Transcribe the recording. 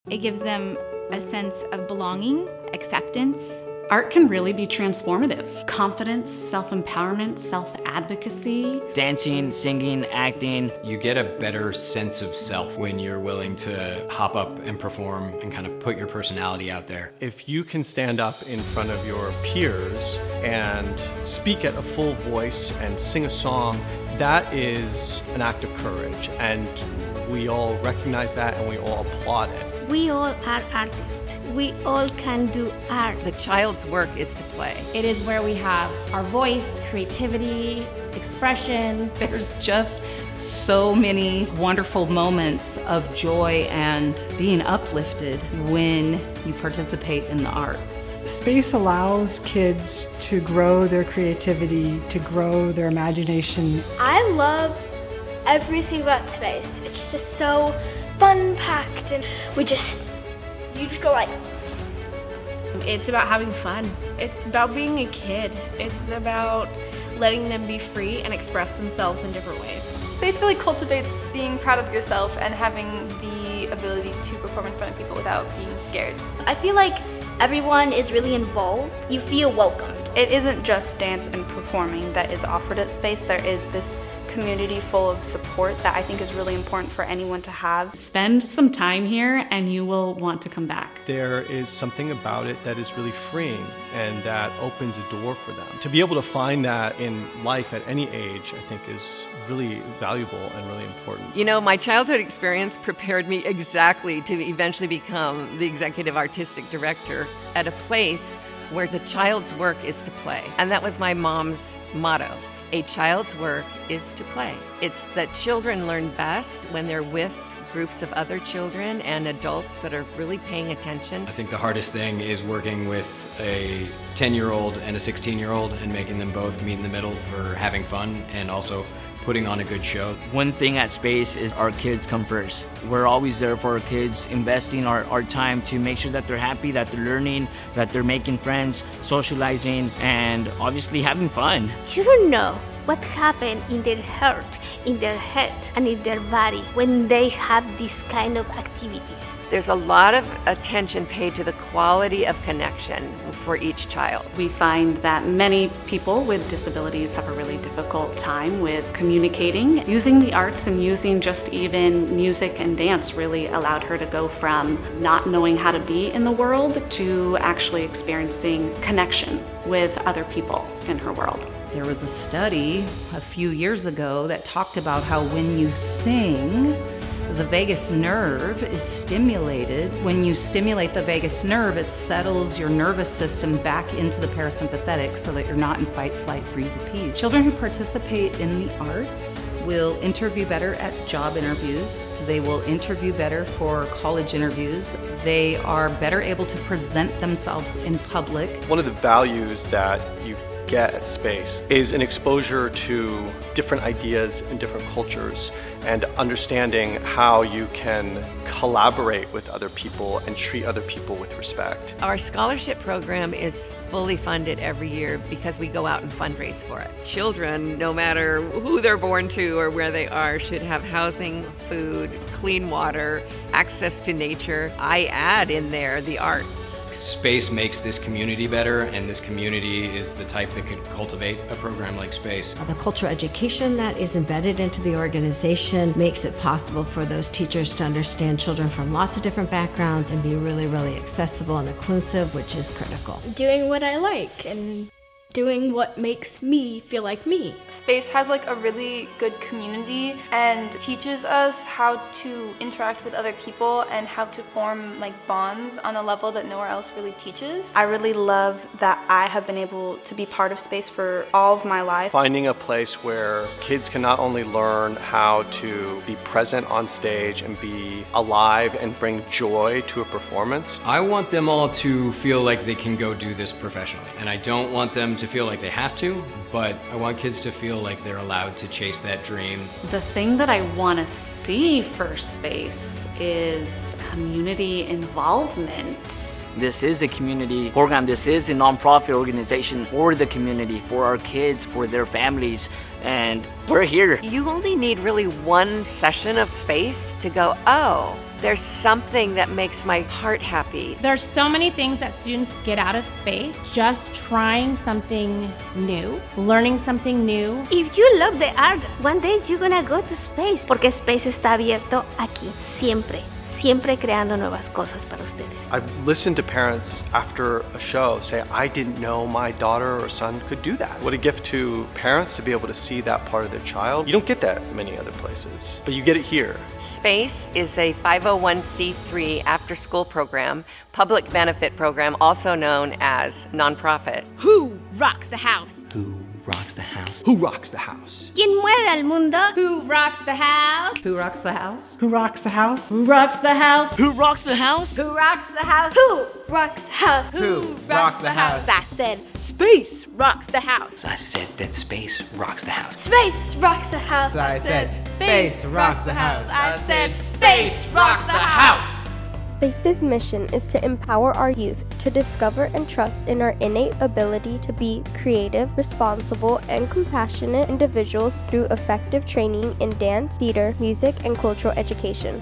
It gives them a sense of belonging, acceptance. Art can really be transformative. Confidence, self-empowerment, self-advocacy. Dancing, singing, acting. You get a better sense of self when you're willing to hop up and perform and kind of put your personality out there. If you can stand up in front of your peers and speak at a full voice and sing a song, that is an act of courage, and we all recognize that and we all applaud it. We all are artists. We all can do art. The child's work is to play. It is where we have our voice, creativity, expression. There's just so many wonderful moments of joy and being uplifted when you participate in the arts. Space allows kids to grow their creativity, to grow their imagination. I love everything about space. It's just so fun-packed, and you just go like. It's about having fun. It's about being a kid. It's about letting them be free and express themselves in different ways. Space really cultivates being proud of yourself and having the ability to perform in front of people without being scared. I feel like everyone is really involved. You feel welcomed. It isn't just dance and performing that is offered at Space. There is this community full of support that I think is really important for anyone to have. Spend some time here and you will want to come back. There is something about it that is really freeing and that opens a door for them. To be able to find that in life at any age, I think is really valuable and really important. You know, my childhood experience prepared me exactly to eventually become the executive artistic director at a place where the child's work is to play. And that was my mom's motto. A child's work is to play. It's that children learn best when they're with groups of other children and adults that are really paying attention. I think the hardest thing is working with a 10-year-old and a 16-year-old and making them both meet in the middle for having fun and also putting on a good show. One thing at Space is our kids come first. We're always there for our kids, investing our time to make sure that they're happy, that they're learning, that they're making friends, socializing, and obviously having fun. You don't know what happens in their heart, in their head, and in their body when they have these kind of activities. There's a lot of attention paid to the quality of connection for each child. We find that many people with disabilities have a really difficult time with communicating. Using the arts and using just even music and dance really allowed her to go from not knowing how to be in the world to actually experiencing connection with other people in her world. There was a study a few years ago that talked about how when you sing, the vagus nerve is stimulated. When you stimulate the vagus nerve, it settles your nervous system back into the parasympathetic so that you're not in fight, flight, freeze, appease. Children who participate in the arts will interview better at job interviews. They will interview better for college interviews. They are better able to present themselves in public. One of the values that you get at Space is an exposure to different ideas and different cultures and understanding how you can collaborate with other people and treat other people with respect. Our scholarship program is fully funded every year because we go out and fundraise for it. Children, no matter who they're born to or where they are, should have housing, food, clean water, access to nature. I add in there the arts. Space makes this community better, and this community is the type that could cultivate a program like Space. The cultural education that is embedded into the organization makes it possible for those teachers to understand children from lots of different backgrounds and be really, really accessible and inclusive, which is critical. Doing what I like and doing what makes me feel like me. Space has like a really good community and teaches us how to interact with other people and how to form like bonds on a level that nowhere else really teaches. I really love that I have been able to be part of Space for all of my life. Finding a place where kids can not only learn how to be present on stage and be alive and bring joy to a performance. I want them all to feel like they can go do this professionally, and I don't want them to feel like they have to, but I want kids to feel like they're allowed to chase that dream. The thing that I want to see for Space is community involvement. This is a community program. This is a nonprofit organization for the community, for our kids, for their families, and we're here. You only need really one session of space to go, oh, there's something that makes my heart happy. There's so many things that students get out of space just trying something new, learning something new. If you love the art, one day you're gonna go to space, porque space está abierto aquí, siempre. Siempre creando nuevas cosas para ustedes. I've listened to parents after a show say, I didn't know my daughter or son could do that. What a gift to parents to be able to see that part of their child. You don't get that many other places, but you get it here. Space is a 501c3 after-school program, public benefit program, also known as nonprofit. Who rocks the house? Who rocks the house? Who rocks the house? ¿Quién mueve al mundo? Who rocks the house? Who rocks the house? Who rocks the house? Who rocks the house? Who rocks the house? Who rocks the house? Who rocks the house? Who rocks the house? I said, space rocks the house. I said that space rocks the house. Space rocks the house. I said, space rocks the house. I said, space rocks the house. Space's mission is to empower our youth to discover and trust in our innate ability to be creative, responsible, and compassionate individuals through effective training in dance, theater, music, and cultural education.